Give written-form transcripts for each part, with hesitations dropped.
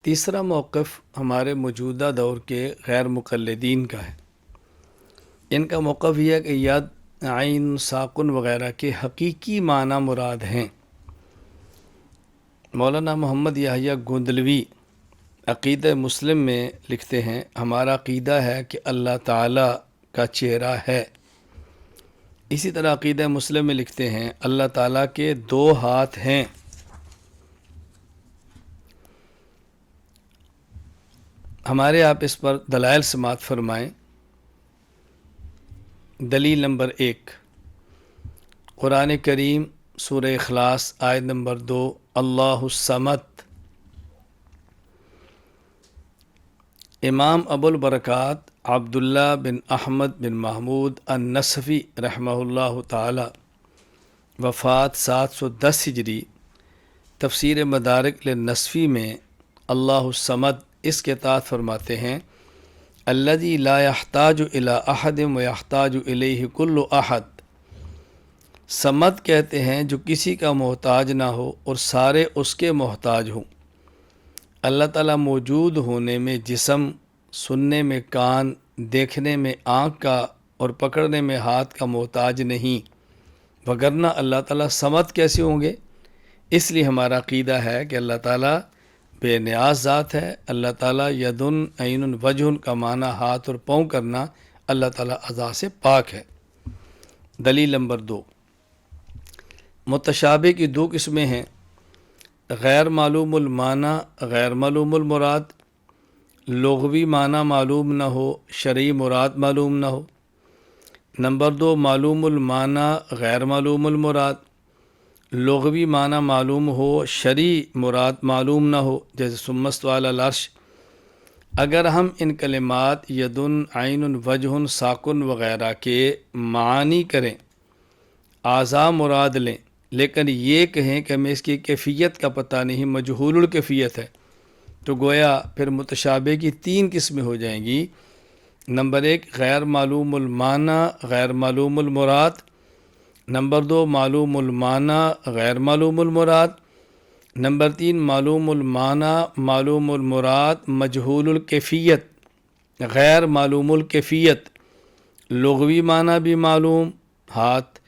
تیسرا موقف ہمارے موجودہ دور کے غیر مقلدین کا ہے۔ ان کا موقف یہ ہے کہ ید، عین، ساکن وغیرہ کے حقیقی معنی مراد ہیں۔ مولانا محمد یحییٰ گوندلوی عقیدہ مسلم میں لکھتے ہیں، ہمارا عقیدہ ہے کہ اللہ تعالیٰ کا چہرہ ہے۔ اسی طرح عقیدہ مسلم میں لکھتے ہیں اللہ تعالیٰ کے دو ہاتھ ہیں۔ ہمارے آپ اس پر دلائل سماعت فرمائیں۔ دلیل نمبر 1، قرآن کریم سورہ اخلاص آیت نمبر 2، اللہ الصمد۔ امام ابو البرکات عبداللہ بن احمد بن محمود النصفی رحمہ اللہ تعالی، وفات 710 ہجری، تفسیر مدارک للنصفی میں اللہ الصمد اس کے تحت فرماتے ہیں الذی لا یحتاج الی احد ویحتاج الیہ کل احد۔ صمد کہتے ہیں جو کسی کا محتاج نہ ہو اور سارے اس کے محتاج ہوں۔ اللہ تعالیٰ موجود ہونے میں جسم، سننے میں کان، دیکھنے میں آنکھ کا اور پکڑنے میں ہاتھ کا محتاج نہیں، وگرنہ اللہ تعالیٰ صمد کیسے ہوں گے؟ اس لیے ہمارا عقیدہ ہے کہ اللہ تعالیٰ بے نیاز ذات ہے۔ اللہ تعالیٰ یدن، عین، وجہ کا معنی ہاتھ اور پاؤں کرنا، اللہ تعالیٰ اعضاء سے پاک ہے۔ دلیل نمبر 2، متشابہ کی دو قسمیں ہیں، غیر معلوم المعنی، غیر معلوم المراد۔ لغوی معنی معلوم نہ ہو، شرعی مراد معلوم نہ ہو۔ نمبر 2، معلوم المعنی غیر معلوم المراد۔ لغوی معنی معلوم ہو، شرعی مراد معلوم نہ ہو، جیسے ثم استوی علی العرش۔ اگر ہم ان کلمات یدن، عین، وجہ، ساکن وغیرہ کے معنی کریں، اعضاء مراد لیں، لیکن یہ کہیں کہ ہمیں اس کی کیفیت کا پتہ نہیں، مجہول الکیفیت ہے، تو گویا پھر متشابہ کی 3 قسمیں ہو جائیں گی۔ نمبر 1، غیر معلوم المعنی غیر معلوم المراد۔ نمبر 2، معلوم المعنی غیر معلوم المراد۔ نمبر 3، معلوم المعنی معلوم المراد مجہول الکیفیت، غیر معلوم الکیفیت۔ لغوی معنی بھی معلوم، ہاتھ،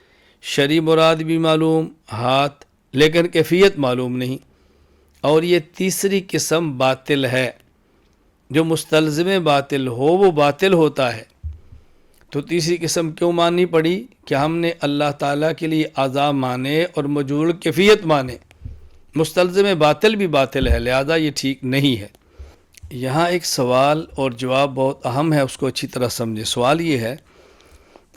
شرعی مراد بھی معلوم، ہاتھ، لیکن کیفیت معلوم نہیں۔ اور یہ تیسری قسم باطل ہے۔ جو مستلزم باطل ہو وہ باطل ہوتا ہے۔ تو تیسری قسم کیوں ماننی پڑی کہ ہم نے اللہ تعالیٰ کے لیے اعضاء مانے اور مجہول کیفیت مانے۔ مستلزم باطل بھی باطل ہے، لہذا یہ ٹھیک نہیں ہے۔ یہاں ایک سوال اور جواب بہت اہم ہے، اس کو اچھی طرح سمجھیں۔ سوال یہ ہے،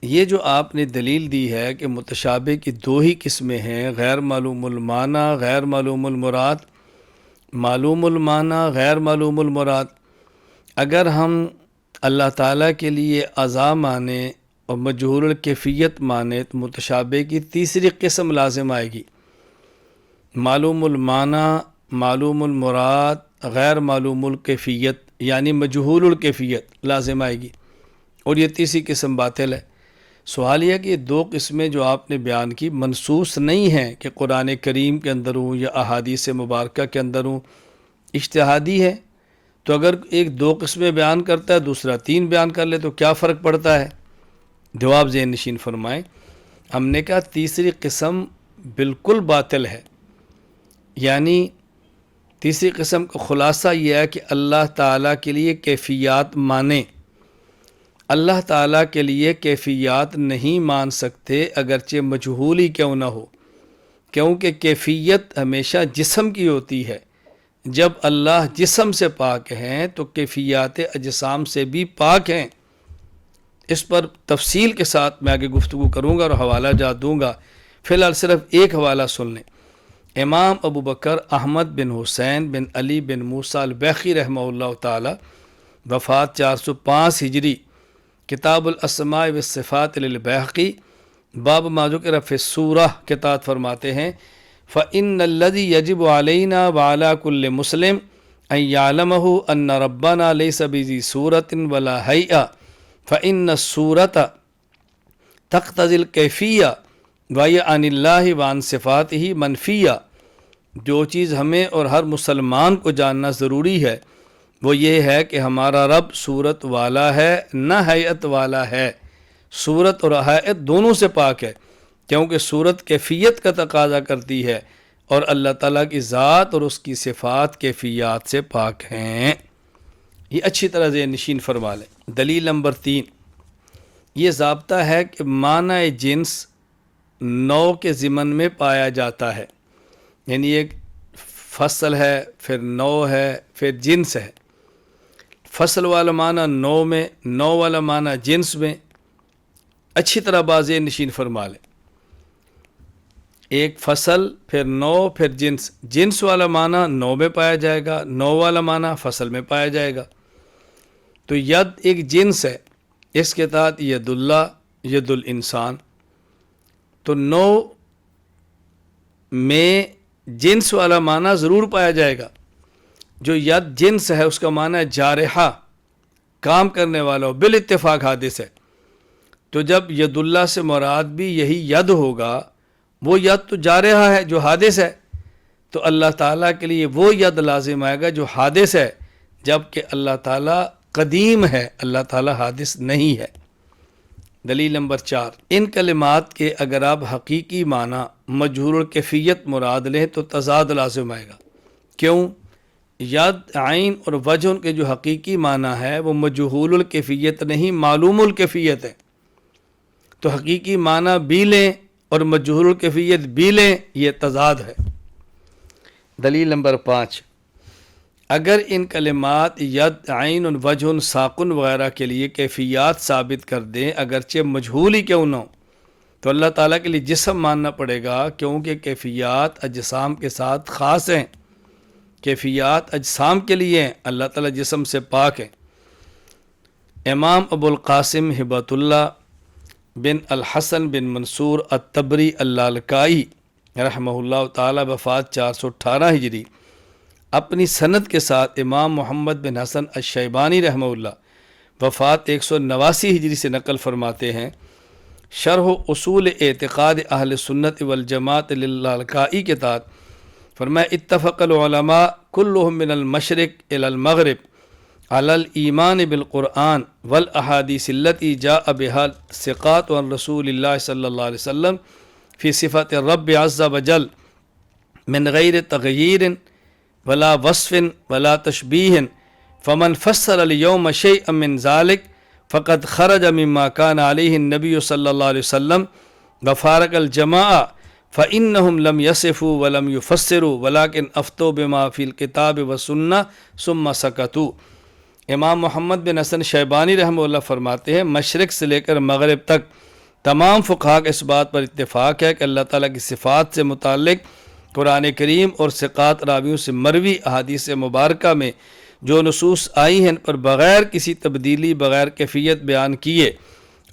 یہ جو آپ نے دلیل دی ہے کہ متشابہ کی 2 ہی قسمیں ہیں، غیر معلوم المعنی غیر معلوم المراد، معلوم المعنی غیر معلوم المراد، اگر ہم اللہ تعالیٰ کے لیے اعضاء مانیں اور مجہول الکیفیت مانیں تو متشابہ کی تیسری قسم لازم آئے گی، معلوم المعنی معلوم المراد غیر معلوم الکیفیت، یعنی مجہول الکیفیت لازم آئے گی، اور یہ تیسری قسم باطل ہے۔ سوال یہ ہے کہ یہ 2 قسمیں جو آپ نے بیان کی منصوص نہیں ہیں کہ قرآن کریم کے اندر ہوں یا احادیث مبارکہ کے اندر ہوں، اجتہادی ہے۔ تو اگر ایک 2 قسمیں بیان کرتا ہے، دوسرا 3 بیان کر لے تو کیا فرق پڑتا ہے؟ جواب ذہن نشین فرمائیں۔ ہم نے کہا تیسری قسم بالکل باطل ہے، یعنی تیسری قسم کا خلاصہ یہ ہے کہ اللہ تعالیٰ کے لیے کیفیات مانیں۔ اللہ تعالیٰ کے لیے کیفیات نہیں مان سکتے اگرچہ مجہول ہی کیوں نہ ہو، کیونکہ کیفیت ہمیشہ جسم کی ہوتی ہے۔ جب اللہ جسم سے پاک ہیں تو کیفیات اجسام سے بھی پاک ہیں۔ اس پر تفصیل کے ساتھ میں آگے گفتگو کروں گا اور حوالہ جات دوں گا، فی الحال صرف ایک حوالہ سن لیں۔ امام ابو بکر احمد بن حسین بن علی بن موسیٰ البیخی رحمہ اللہ تعالی، وفات 405 ہجری، کتاب الاسماء والصفات للبیہقی، باب ما ذکر فی السورہ کے تحت فرماتے ہیں فَإِنَّ الَّذِي يَجِبُ عَلَيْنَا وَعَلَى كُلِّ مُسْلِمٍ أَن يَعْلَمَهُ أَنَّ رَبَّنَا لَيْسَ بِذِي صُورَةٍ وَلَا هَيْئَةٍ فَإِنَّ الصُّورَةَ تَقْتَضِي الْكَيْفِيَّةَ وَهِيَ عَنِ اللَّهِ وَعَنْ صِفَاتِهِ مَنْفِيَّةٌ جو چیز ہمیں اور ہر مسلمان کو جاننا ضروری ہے وہ یہ ہے کہ ہمارا رب صورت والا ہے نہ حیت والا ہے۔ صورت اور حیت دونوں سے پاک ہے، کیونکہ صورت کیفیت کا تقاضا کرتی ہے اور اللہ تعالیٰ کی ذات اور اس کی صفات کیفیات سے پاک ہیں۔ یہ اچھی طرح ذہن نشین فرما لیں۔ دلیل نمبر 3، یہ ضابطہ ہے کہ معنی جنس نو کے ضمن میں پایا جاتا ہے، یعنی ایک فصل ہے، پھر نو ہے، پھر جنس ہے۔ فصل والا معنی نو میں، نو والا معنی جنس میں۔ اچھی طرح ذہن نشین فرما لیں۔ ایک فصل، پھر نو، پھر جنس۔ جنس والا معنی نو میں پایا جائے گا، نو والا معنی فصل میں پایا جائے گا۔ تو ید ایک جنس ہے، اس کے تحت ید اللہ، ید الانسان۔ تو نو میں جنس والا معنی ضرور پایا جائے گا۔ جو ید جنس ہے اس کا معنی ہے جارحہ، کام کرنے والا، بالاتفاق حادث ہے۔ تو جب ید اللہ سے مراد بھی یہی ید ہوگا، وہ ید تو جارحہ ہے جو حادث ہے، تو اللہ تعالیٰ کے لیے وہ ید لازم آئے گا جو حادث ہے، جبکہ اللہ تعالیٰ قدیم ہے، اللہ تعالیٰ حادث نہیں ہے۔ دلیل نمبر 4، ان کلمات کے اگر آپ حقیقی معنی مجہول الکیفیت مراد لیں تو تضاد لازم آئے گا۔ کیوں؟ ید، عین اور وجہ کے جو حقیقی معنی ہے وہ مجہول الکیفیت نہیں، معلوم الکیفیت ہے۔ تو حقیقی معنی بھی لیں اور مجہول الکیفیت بھی لیں، یہ تضاد ہے۔ دلیل نمبر 5، اگر ان کلمات ید، عین، وجہ، ساقن وغیرہ کے لیے کیفیات ثابت کر دیں اگرچہ مجہول ہی کیوں نہ ہو، تو اللہ تعالیٰ کے لیے جسم ماننا پڑے گا، کیونکہ کیفیات اجسام کے ساتھ خاص ہیں۔ کیفیات اجسام کے لیے ہیں، اللہ تعالیٰ جسم سے پاک ہیں۔ امام ابو القاسم ہبۃ اللہ بن الحسن بن منصور الطبری اللالکائی رحمہ اللہ تعالی وفات 418 ہجری اپنی سند کے ساتھ امام محمد بن حسن الشیبانی رحمہ اللہ وفات 189 ہجری سے نقل فرماتے ہیں۔ شرح اصول اعتقاد اہل سنت والجماعت للالکائی کے تحت فرمایا اتفق العلماء كلهم من المشرق الى المغرب على الایمان بالقرآن والاحادیث التي جاء بها الثقات عن رسول اللہ صلی اللہ علیہ وسلم فی صفات الرب عز وجل من غیر تغییر ولا وصف ولا تشبیہ، فمن فسر اليوم شيئا من ذلك فقد خرج مما كان عليه النبي صلی اللہ علیہ وسلم وفارق الجماعة فإنهم لم يصفوا ولم يفسروا ولكن افتوا بما في الكتاب والسنة ثم سكتوا۔ امام محمد بن حسن شیبانی رحمہ اللہ فرماتے ہیں مشرق سے لے کر مغرب تک تمام فقہا کا اس بات پر اتفاق ہے کہ اللہ تعالیٰ کی صفات سے متعلق قرآن کریم اور ثقات راویوں سے مروی احادیث مبارکہ میں جو نصوص آئی ہیں ان پر بغیر کسی تبدیلی، بغیر کیفیت بیان کیے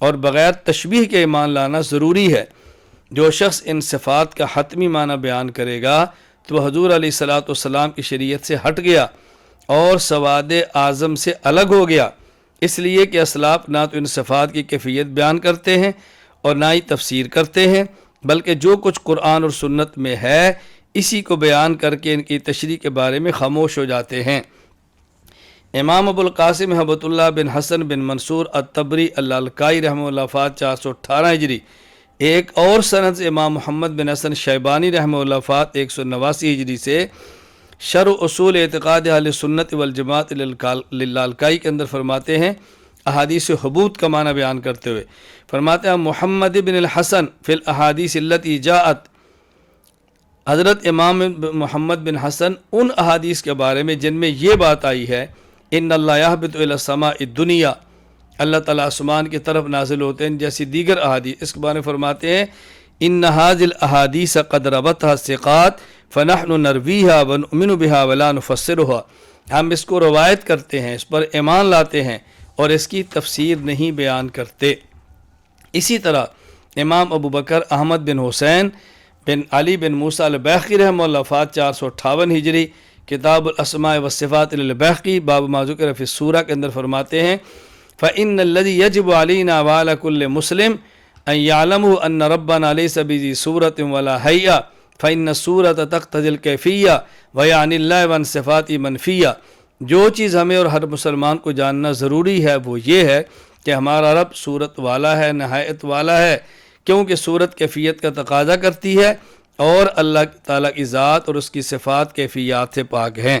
اور بغیر تشبیہ کے ایمان لانا ضروری ہے۔ جو شخص ان صفات کا حتمی معنی بیان کرے گا تو وہ حضور علیہ الصلاۃ والسلام کی شریعت سے ہٹ گیا اور سواد اعظم سے الگ ہو گیا، اس لیے کہ اسلاف نہ تو ان صفات کی کیفیت بیان کرتے ہیں اور نہ ہی تفسیر کرتے ہیں، بلکہ جو کچھ قرآن اور سنت میں ہے اسی کو بیان کر کے ان کی تشریح کے بارے میں خاموش ہو جاتے ہیں۔ امام ابو القاسم ہبۃ اللہ بن حسن بن منصور الطبری اللالکائی رحمہ اللہ وفات 418 ہجری ایک اور سند سے امام محمد بن حسن شیبانی رحمہ اللہ وفات 189 ہجری سے شرح اصول اعتقاد اہل سنت والجماعت للالکائی کے اندر فرماتے ہیں احادیث حبوط کا معنی بیان کرتے ہوئے فرماتے ہیں محمد بن الحسن فی الاحادیث التي جاءت، حضرت امام محمد بن حسن ان احادیث کے بارے میں جن میں یہ بات آئی ہے ان اللہ یہبط الی السماء الدنیا، اللہ تعالیٰ آسمان کی طرف نازل ہوتے ہیں، جیسی دیگر احادیث، اس کے بارے میں فرماتے ہیں ان هذه الاحادیث قد ربطها الثقات فنحن نرویها ونؤمن بها ولا نفسرها، ہم اس کو روایت کرتے ہیں، اس پر ایمان لاتے ہیں اور اس کی تفسیر نہیں بیان کرتے۔ اسی طرح امام ابو بکر احمد بن حسین بن علی بن موسیٰ البیہقی رحمہ اللہ وفات 458 ہجری کتاب الاسماء والصفات للبیہقی باب ما ذکر فی السورہ کے اندر فرماتے ہیں فإن الذي يجب علينا وعلى كل مسلم أن يعلموا أن ربنا ليس بذي صورة ولا هيئة فإن الصورة تقتضي الكيفية ويعني الله وعن صفات منفیہ۔ جو چیز ہمیں اور ہر مسلمان کو جاننا ضروری ہے وہ یہ ہے کہ ہمارا رب صورت والا ہے، نہایت والا ہے، کیونکہ صورت کیفیت کا تقاضا کرتی ہے اور اللہ تعالیٰ کی ذات اور اس کی صفات کیفیات سے پاک ہیں۔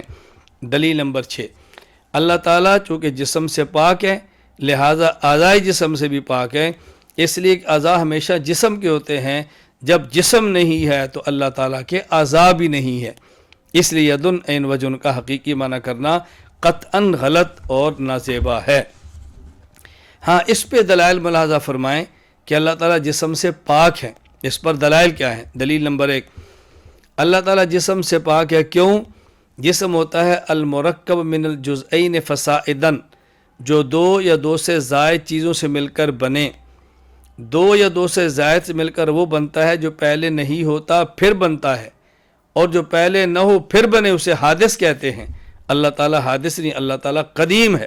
دلیل نمبر 6، اللہ تعالیٰ چونکہ جسم سے پاک ہے لہٰذا اعضائے جسم سے بھی پاک ہے، اس لیے کہ اعضاء ہمیشہ جسم کے ہوتے ہیں، جب جسم نہیں ہے تو اللہ تعالیٰ کے اعضاء بھی نہیں ہے، اس لیے یدن عین وجن کا حقیقی معنی کرنا قطعاً غلط اور نازیبا ہے۔ ہاں اس پہ دلائل ملاحظہ فرمائیں کہ اللہ تعالیٰ جسم سے پاک ہے، اس پر دلائل کیا ہیں؟ دلیل نمبر 1، اللہ تعالیٰ جسم سے پاک ہے، کیوں؟ جسم ہوتا ہے المرکب من الجزئین فصاعداً، جو دو یا دو سے زائد چیزوں سے مل کر بنے، دو یا دو سے زائد سے مل کر وہ بنتا ہے جو پہلے نہیں ہوتا پھر بنتا ہے، اور جو پہلے نہ ہو پھر بنے اسے حادث کہتے ہیں۔ اللہ تعالیٰ حادث نہیں، اللہ تعالیٰ قدیم ہے۔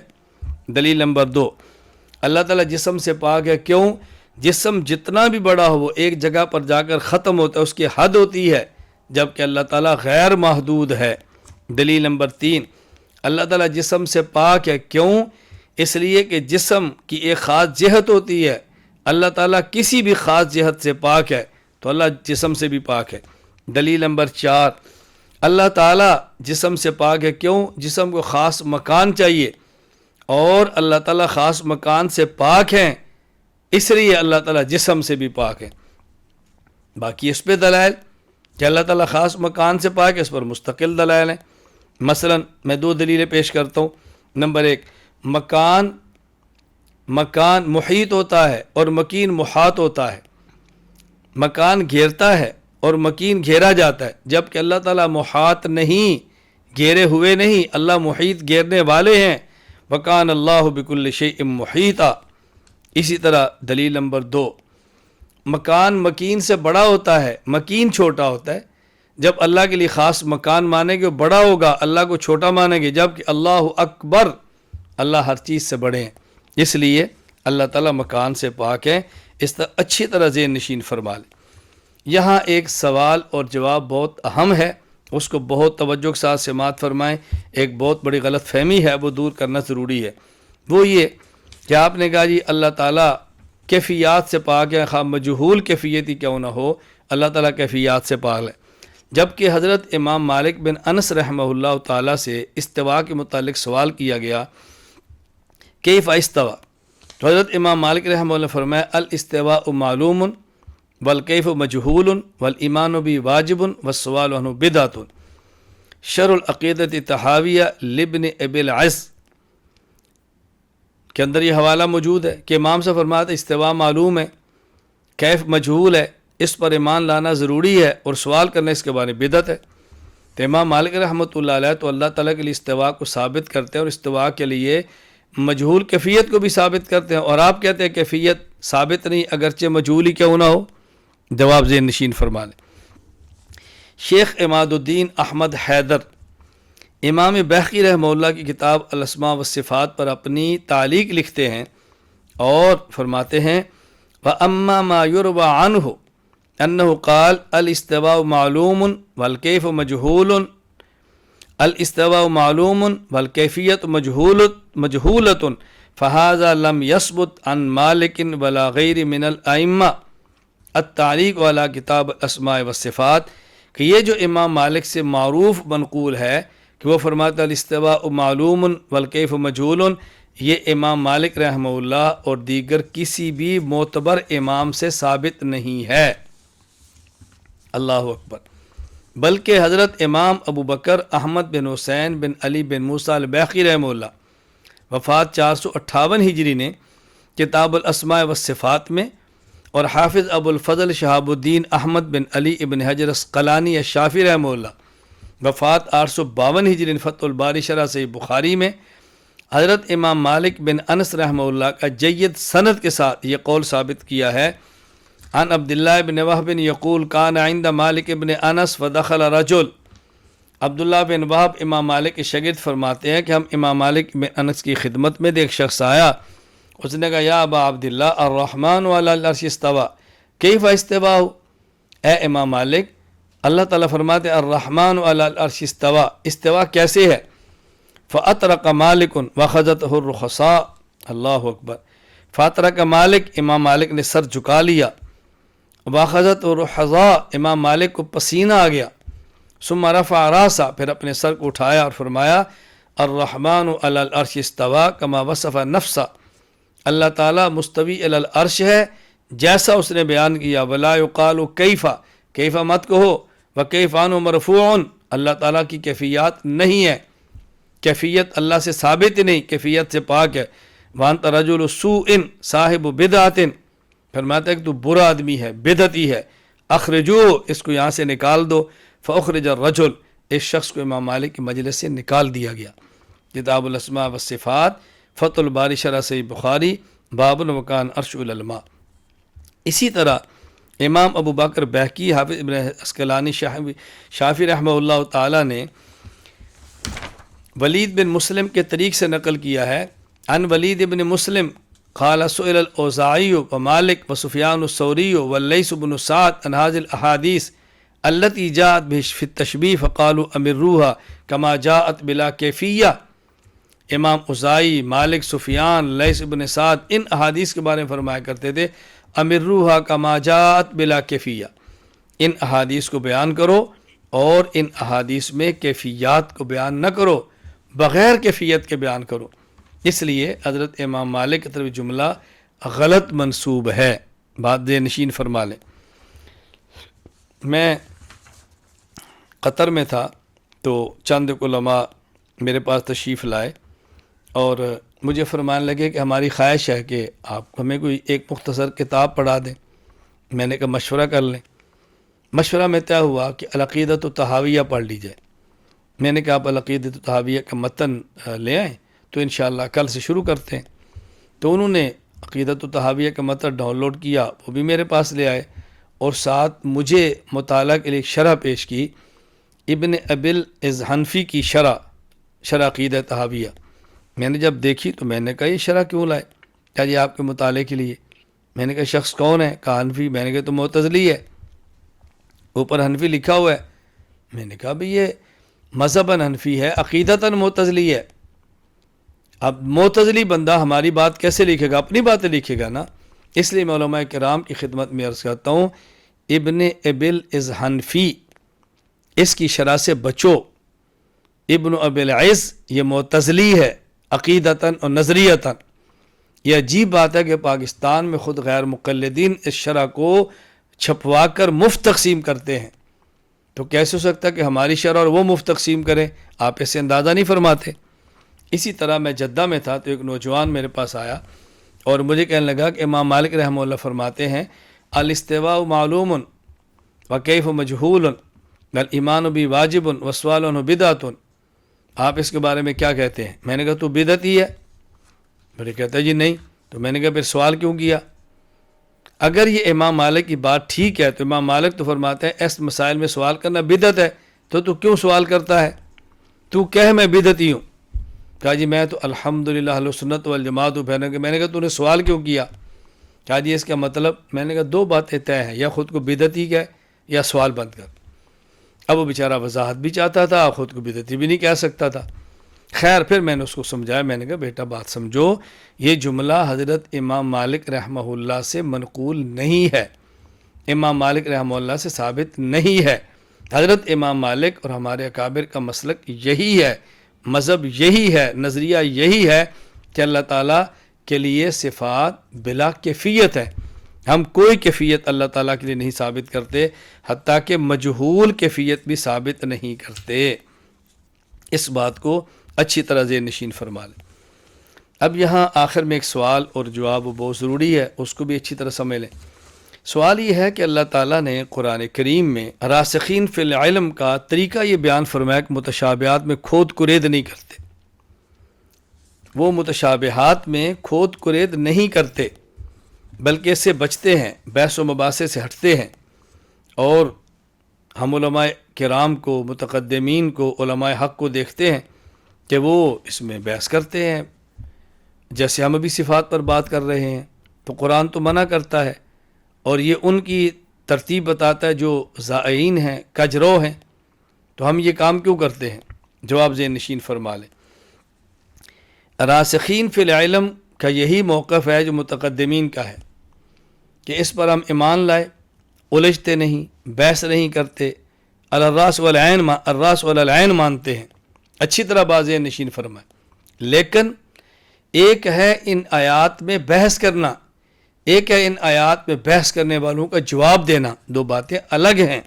دلیل نمبر 2، اللہ تعالیٰ جسم سے پاک ہے، کیوں؟ جسم جتنا بھی بڑا ہو وہ ایک جگہ پر جا کر ختم ہوتا ہے، اس کی حد ہوتی ہے، جبکہ اللہ تعالیٰ غیر محدود ہے۔ دلیل نمبر 3، اللہ تعالیٰ جسم سے پاک ہے، کیوں؟ اس لیے کہ جسم کی ایک خاص جہت ہوتی ہے، اللہ تعالیٰ کسی بھی خاص جہت سے پاک ہے تو اللہ جسم سے بھی پاک ہے۔ دلیل نمبر 4، اللہ تعالیٰ جسم سے پاک ہے، کیوں؟ جسم کو خاص مکان چاہیے اور اللہ تعالیٰ خاص مکان سے پاک ہیں، اس لیے اللہ تعالیٰ جسم سے بھی پاک ہے۔ باقی اس پہ دلائل کہ اللہ تعالیٰ خاص مکان سے پاک ہے، اس پر مستقل دلائل ہیں۔ مثلا میں 2 دلیلیں پیش کرتا ہوں۔ نمبر 1، مکان محیط ہوتا ہے اور مکین محاط ہوتا ہے، مکان گھیرتا ہے اور مکین گھیرا جاتا ہے، جبکہ اللہ تعالیٰ محاط نہیں، گھیرے ہوئے نہیں، اللہ محیط گھیرنے والے ہیں۔ وَكَانَ اللَّهُ بِكُلِّ شَيْءٍ مُحِيطًا۔ اسی طرح دلیل نمبر 2، مکان مکین سے بڑا ہوتا ہے، مکین چھوٹا ہوتا ہے۔ جب اللہ کے لیے خاص مکان مانیں گے وہ بڑا ہوگا، اللہ کو چھوٹا مانیں گے، جبکہ اللہ اکبر، اللہ ہر چیز سے بڑے ہیں، اس لیے اللہ تعالیٰ مکان سے پاک ہے۔ اس طرح اچھی طرح ذہن نشین فرما لیں۔ یہاں ایک سوال اور جواب بہت اہم ہے، اس کو بہت توجہ کے ساتھ سماعت فرمائیں۔ ایک بہت بڑی غلط فہمی ہے، وہ دور کرنا ضروری ہے۔ وہ یہ کہ آپ نے کہا جی اللہ تعالیٰ کیفیات سے پاک ہے، خواہ مجہول کیفیت ہی کیوں نہ ہو، اللہ تعالیٰ کیفیات سے پاک ہے۔ جبکہ حضرت امام مالک بن انس رحمہ اللہ تعالیٰ سے استوا کے متعلق سوال کیا گیا، کیف استوا؟ تو حضرت امام مالک رحمہ اللہ نے فرمایا الاستواء معلوم والکیف مجہول والایمان بھی واجب والسوال عنہ بدعۃ۔ شرح العقیدۃ طحاویہ لابن ابی العز کے اندر یہ حوالہ موجود ہے کہ امام سے فرمایا استواء معلوم ہے، کیف مجہول ہے، اس پر ایمان لانا ضروری ہے اور سوال کرنا اس کے بارے میں بدعت ہے۔ تو امام مالک رحمۃ اللہ علیہ تو اللہ تعالیٰ کے لیے استواء کو ثابت کرتے ہیں اور استواء کے لیے مجہول کیفیت کو بھی ثابت کرتے ہیں، اور آپ کہتے ہیں کیفیت ثابت نہیں اگرچہ مجہول ہی کیوں نہ ہو۔ جواب ذہن نشین فرما لیں۔ شیخ عماد الدین احمد حیدر امام بیہقی رحمہ اللہ کی کتاب الاسماء والصفات پر اپنی تعلیق لکھتے ہیں اور فرماتے ہیں وَأَمَّا مَا يُرْوَى عَنْهُ أَنَّهُ قَالَ الاستواء معلوم والکیف مجہول، الاستواء معلوم والکیفیت مجہولۃ فہذا لم یثبت عن مالک ولا غیر من الائمہ التعلیق علی کتاب الاسماء والصفات، کہ یہ جو امام مالک سے معروف منقول ہے کہ وہ فرماتا ہے الاستواء معلوم والکیف مجہول، یہ امام مالک رحمہ اللہ اور دیگر کسی بھی معتبر امام سے ثابت نہیں ہے۔ اللہ اکبر۔ بلکہ حضرت امام ابو بکر احمد بن حسین بن علی بن موسیٰ البیہقی رحمہ اللہ وفات 458 ہجری نے کتاب الاسماء والصفات میں، اور حافظ ابو الفضل شہاب الدین احمد بن علی ابن حجر عسقلانی الشافعی رحمہ اللہ وفات 852 ہجری نے فتح الباری شرح صحیح بخاری میں حضرت امام مالک بن انس رحمہ اللہ کا جید سند کے ساتھ یہ قول ثابت کیا ہے۔ عن عبداللہ بن وہب یقول کان عند مالک بن انس فدخل رجل، عبداللہ بن وہب امام مالک کے شاگرد فرماتے ہیں کہ ہم امام مالک بن انس کی خدمت میں ایک شخص آیا، اس نے کہا یا ابا عبداللہ الرحمن علی العرش استوى کیف استواء، اے امام مالک اللہ تعالیٰ فرماتے ہیں الرحمن علی العرش استوا، استوا کیسے ہے؟ فاطرق مالک واخذته الرخصاء، اللہ اکبر، فاطرق مالک، امام مالک نے سر جھکا لیا، واخذته الرخصاء، امام مالک کو پسینہ آ گیا، ثم رفع راسا، پھر اپنے سر کو اٹھایا اور فرمایا الرحمن علی العرش استوا کما وصف نفسا، اللہ تعالیٰ مستوی علی العرش ہے جیسا اس نے بیان کیا، ولا یقال کیف، کیف مت کہو، وکیف عنہ مرفوع، اللہ تعالیٰ کی کیفیات نہیں ہے، کیفیت اللہ سے ثابت نہیں، کیفیت سے پاک ہے، وانت رجل سوء صاحب بدعت، فرماتا ہے کہ تو برا آدمی ہے، بدعتی ہے، اخرجو، اس کو یہاں سے نکال دو، فاخرج الرجل، اس شخص کو امام مالک کی مجلس سے نکال دیا گیا۔ کتاب الاسماء والصفات، فتح الباری شرح صحیح بخاری، باب وکان عرش العلماء۔ اسی طرح امام ابو بکر بہقی، حافظ ابن عسقلانی شافعی رحمہ اللہ تعالیٰ نے ولید بن مسلم کے طریق سے نقل کیا ہے، عن ولید بن مسلم قال سئل الاوزاعی ومالک وسفیان الثوری واللیث بن سعد عن هذه الاحادیث التي جاءت في التشبیہ فقالوا امروها كما جاءت بلا کیفیہ، امام اوزاعی، مالک، سفیان، لیث بن سعد ان احادیث کے بارے میں فرمایا کرتے تھے امروها كما جاءت بلا کیفیہ، ان احادیث کو بیان کرو اور ان احادیث میں کیفیات کو بیان نہ کرو، بغیر کیفیت کے بیان کرو۔ اس لیے حضرت امام مالک کی طرف جملہ غلط منسوب ہے، بات ذہن نشین فرما لیں۔ میں قطر میں تھا تو چند علماء میرے پاس تشریف لائے اور مجھے فرمانے لگے کہ ہماری خواہش ہے کہ آپ ہمیں کوئی ایک مختصر کتاب پڑھا دیں۔ میں نے کہا مشورہ کر لیں۔ مشورہ میں طے ہوا کہ العقیدۃ الطحاویہ پڑھ لی جائے۔ میں نے کہا آپ العقیدۃ الطحاویہ کا متن لے آئیں تو انشاءاللہ کل سے شروع کرتے ہیں۔ تو انہوں نے عقیدۃ الطحاویہ کا متن ڈاؤن لوڈ کیا، وہ بھی میرے پاس لے آئے اور ساتھ مجھے مطالعہ کے لیے ایک شرح پیش کی، ابن ابی الحنفی کی شرح عقیدہ طحاویہ۔ میں نے جب دیکھی تو میں نے کہا یہ شرح کیوں لائے؟ کہا جی آپ کے مطالعے کے لیے۔ میں نے کہا شخص کون ہے؟ کہا حنفی۔ میں نے کہا تو معتزلی ہے، اوپر حنفی لکھا ہوا ہے۔ میں نے کہا بھئی یہ مذہباً حنفی ہے، عقیدتاً معتزلی ہے۔ اب معتزلی بندہ ہماری بات کیسے لکھے گا؟ اپنی باتیں لکھے گا نا۔ اس لیے میں علماء کرام کی خدمت میں عرض کرتا ہوں ابن ابی الحنفی، اس کی شرح سے بچو۔ ابن ابی العز یہ معتزلی ہے عقیدتاً اور نظریتاً۔ یہ عجیب بات ہے کہ پاکستان میں خود غیر مقلدین اس شرح کو چھپوا کر مفت تقسیم کرتے ہیں، تو کیسے ہو سکتا ہے کہ ہماری شرح اور وہ مفت تقسیم کریں؟ آپ اسے اندازہ نہیں فرماتے۔ اسی طرح میں جدہ میں تھا تو ایک نوجوان میرے پاس آیا اور مجھے کہنے لگا کہ امام مالک رحمہ اللہ فرماتے ہیں الاستواء معلوم وکیف مجہول والایمان بھی واجب والسؤال عنہ بدعۃ، آپ اس کے بارے میں کیا کہتے ہیں؟ میں نے کہا تو بدعتی ہے۔ میرے کہتا ہے جی نہیں۔ تو میں نے کہا پھر سوال کیوں کیا؟ اگر یہ امام مالک کی بات ٹھیک ہے تو امام مالک تو فرماتے ہیں اس مسائل میں سوال کرنا بدعت ہے، تو کیوں سوال کرتا ہے؟ تو کہہ میں بدعتی ہوں۔ کہا جی میں تو الحمدللہ اہل سنت والجماعت ہوں۔ میں نے کہا تو نے سوال کیوں کیا؟ کہا جی اس کا مطلب، میں نے کہا دو باتیں طے ہیں، یا خود کو بدعتی کہہ یا سوال بند کر۔ اب وہ بیچارہ وضاحت بھی چاہتا تھا، خود کو بدعتی بھی نہیں کہہ سکتا تھا۔ خیر پھر میں نے اس کو سمجھایا، میں نے کہا بیٹا بات سمجھو، یہ جملہ حضرت امام مالک رحمہ اللہ سے منقول نہیں ہے، امام مالک رحمہ اللہ سے ثابت نہیں ہے۔ حضرت امام مالک اور ہمارے اکابر کا مسلک یہی ہے، مذہب یہی ہے، نظریہ یہی ہے کہ اللہ تعالیٰ کے لیے صفات بلا کیفیت ہے۔ ہم کوئی کیفیت اللہ تعالیٰ کے لیے نہیں ثابت کرتے، حتیٰ کہ مجہول کیفیت بھی ثابت نہیں کرتے۔ اس بات کو اچھی طرح ذہن نشین فرما لیں۔ اب یہاں آخر میں ایک سوال اور جواب بہت ضروری ہے، اس کو بھی اچھی طرح سمجھ لیں۔ سوال یہ ہے کہ اللہ تعالیٰ نے قرآن کریم میں راسخین فی العلم کا طریقہ یہ بیان فرمایا کہ متشابہات میں کھود کرید نہیں کرتے، وہ متشابہات میں کھود کرید نہیں کرتے بلکہ اس سے بچتے ہیں، بحث و مباحثے سے ہٹتے ہیں۔ اور ہم علماء کرام کو، متقدمین کو، علماء حق کو دیکھتے ہیں کہ وہ اس میں بحث کرتے ہیں، جیسے ہم ابھی صفات پر بات کر رہے ہیں تو قرآن تو منع کرتا ہے اور یہ ان کی ترتیب بتاتا ہے جو زائرین ہیں، کجرو ہیں، تو ہم یہ کام کیوں کرتے ہیں؟ جواب ذہن نشین فرما لیں۔ راسخین فی العلم کا یہی موقف ہے جو متقدمین کا ہے کہ اس پر ہم ایمان لائے، الجھتے نہیں، بحث نہیں کرتے، الراس والعین مانتے ہیں۔ اچھی طرح بات ذہن نشین فرمائے۔ لیکن ایک ہے ان آیات میں بحث کرنا، ایک ہے ان آیات میں بحث کرنے والوں کا جواب دینا، دو باتیں الگ ہیں۔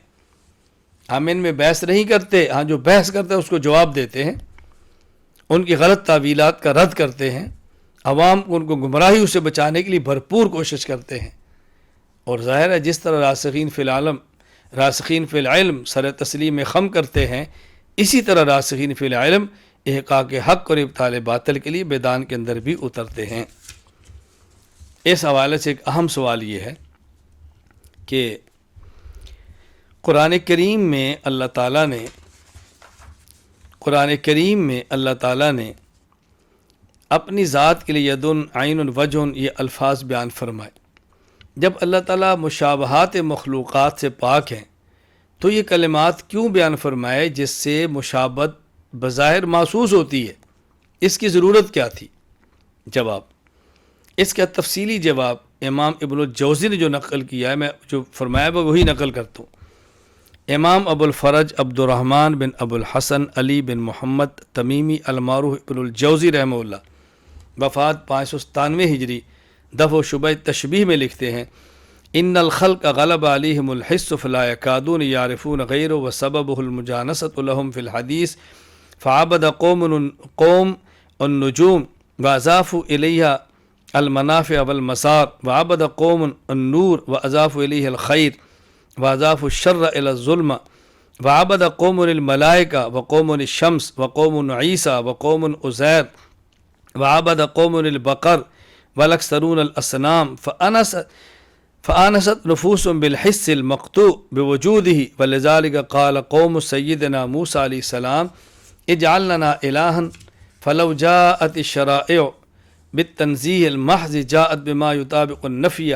ہم ان میں بحث نہیں کرتے، ہاں جو بحث کرتے ہیں اس کو جواب دیتے ہیں، ان کی غلط تعویلات کا رد کرتے ہیں، عوام کو ان کو گمراہیوں سے بچانے کے لیے بھرپور کوشش کرتے ہیں۔ اور ظاہر ہے جس طرح راسخین فی العلم سر تسلیم خم کرتے ہیں، اسی طرح راسخین فی العلم احقاق حق اور ابطال باطل کے لیے میدان کے اندر بھی اترتے ہیں۔ اس حوالے سے ایک اہم سوال یہ ہے کہ قرآن کریم میں اللہ تعالیٰ نے اپنی ذات کے لیے یدن، عین، وجہ، یہ الفاظ بیان فرمائے۔ جب اللہ تعالیٰ مشابہات مخلوقات سے پاک ہیں تو یہ کلمات کیوں بیان فرمائے جس سے مشابہت بظاہر محسوس ہوتی ہے؟ اس کی ضرورت کیا تھی؟ جواب، اس کا تفصیلی جواب امام ابن الجوزی نے جو نقل کیا ہے، میں جو فرمایا وہ وہی نقل کرتا ہوں۔ امام ابو الفرج عبد الرحمن بن ابو الحسن علی بن محمد تمیمی المعروف ابن الجوزی رحمہ اللہ، وفات 597 ہجری، دفع و شبہ تشبیہ میں لکھتے ہیں: ان الخلق غلب علیہم الحس فلا یکادون یعرفون غیر وسببہ المجانست لهم فی الحدیث فعبد قوم النجوم واضافوا الیہا المنافع والمسار وعبد قوم النور واضافوا الیہ الخیر واضافوا الشر الى الظلم وعبد قوم الملائکہ وقوم الشمس وقوم عیسیٰ وقوم عزیر وعبد قوم البقر والاکثرون الاصنام فآنست نفوس بالحس المقطوع بوجودہ ولذلك قال قوم سیدنا موسیٰ علیہ السلام اجعل لنا الہا فلو جاءت الشرائع بالتنزیہ المحض جاءت بما یطابق النفی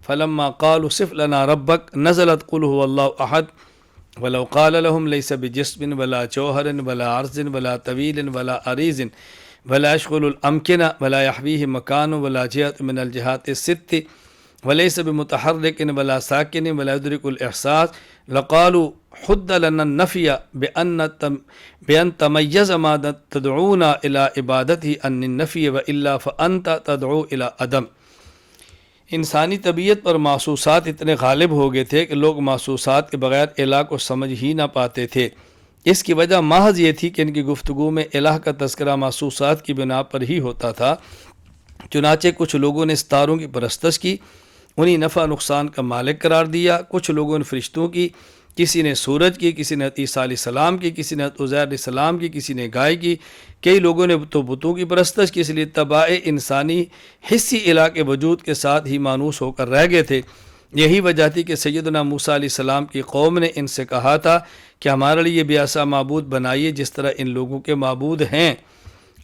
فلما قالوا صف لنا ربک نزلت قل هو اللہ احد ولو قال لهم ليس بجسم ولا جوہر ولا عرض ولا طویل ولا عریض ولا يشغل الامکنہ ولا يحویہ مکان ولا جهت من الجهات الست وليس بمتحرک ولا ساکن ولا يدرك الاحساس لقالوا حد لنا النفی بأن تمیز ما تدعونا الى عبادته عن النفی والا فانت تدعو الى عدم۔ انسانی طبیعت پر محسوسات اتنے غالب ہو گئے تھے کہ لوگ محسوسات کے بغیر الہ کو سمجھ ہی نہ پاتے تھے۔ اس کی وجہ محض یہ تھی کہ ان کی گفتگو میں الہ کا تذکرہ محسوسات کی بنا پر ہی ہوتا تھا۔ چنانچہ کچھ لوگوں نے ستاروں کی پرستش کی، انہیں نفع نقصان کا مالک قرار دیا۔ کچھ لوگوں نے فرشتوں کی، کسی نے سورج کی، کسی نے عیسیٰ علیہ السلام کی، کسی نے عزیر علیہ السلام کی، کسی نے گائے کی، کئی لوگوں نے تو بتوں کی پرستش کی۔ اس لیے طبع انسانی حصی الہ کے وجود کے ساتھ ہی مانوس ہو کر رہ گئے تھے۔ یہی وجہ تھی کہ سیدنا موسیٰ علیہ السلام کی قوم نے ان سے کہا تھا کہ ہمارے لیے بھی ایسا معبود بنائیے جس طرح ان لوگوں کے معبود ہیں۔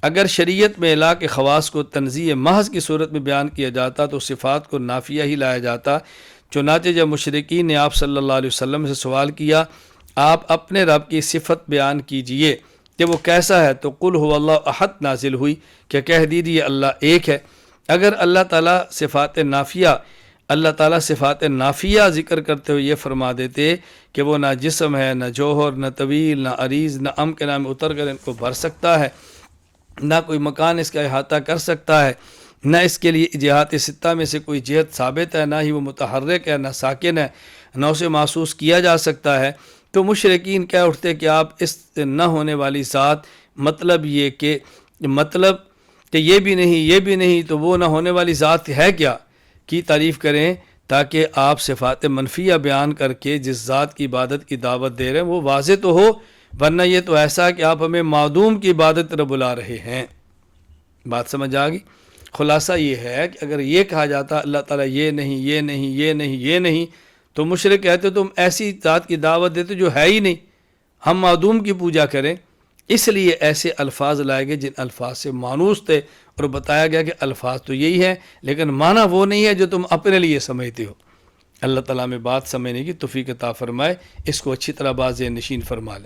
اگر شریعت میں الہ کے خواص کو تنزیہ محض کی صورت میں بیان کیا جاتا تو صفات کو نافیہ ہی لایا جاتا۔ چنانچہ جب مشرکین نے آپ صلی اللہ علیہ وسلم سے سوال کیا آپ اپنے رب کی صفت بیان کیجئے کہ وہ کیسا ہے، تو قل هو اللہ احد نازل ہوئی کہ کہہ دیجئے اللہ ایک ہے۔ اگر اللہ تعالیٰ صفات نافیہ ذکر کرتے ہوئے یہ فرما دیتے کہ وہ نہ جسم ہے، نہ جوہر، نہ طویل، نہ عریض، نہ امکنہ میں اتر کر ان کو بھر سکتا ہے، نہ کوئی مکان اس کا احاطہ کر سکتا ہے، نہ اس کے لیے جہات ستہ میں سے کوئی جہت ثابت ہے، نہ ہی وہ متحرک ہے، نہ ساکن ہے، نہ اسے محسوس کیا جا سکتا ہے، تو مشرکین کہہ اٹھتے کہ آپ اس نہ ہونے والی ذات مطلب کہ یہ بھی نہیں تو وہ نہ ہونے والی ذات ہے کیا کی تعریف کریں، تاکہ آپ صفات منفیہ بیان کر کے جس ذات کی عبادت کی دعوت دے رہے ہیں وہ واضح تو ہو، ورنہ یہ تو ایسا کہ آپ ہمیں معدوم کی عبادت طرف بلا رہے ہیں۔ بات سمجھ آ گئی؟ خلاصہ یہ ہے کہ اگر یہ کہا جاتا اللہ تعالیٰ یہ نہیں تو مشرک کہتے تم ایسی ذات کی دعوت دیتے جو ہے ہی نہیں، ہم معدوم کی پوجا کریں۔ اس لیے ایسے الفاظ لائے گئے جن الفاظ سے مانوس تھے، اور بتایا گیا کہ الفاظ تو یہی ہیں لیکن معنی وہ نہیں ہے جو تم اپنے لیے سمجھتے ہو۔ اللہ تعالیٰ میں بات سمجھنے کی توفیق عطا فرمائے، اس کو اچھی طرح باز نشین فرما لے۔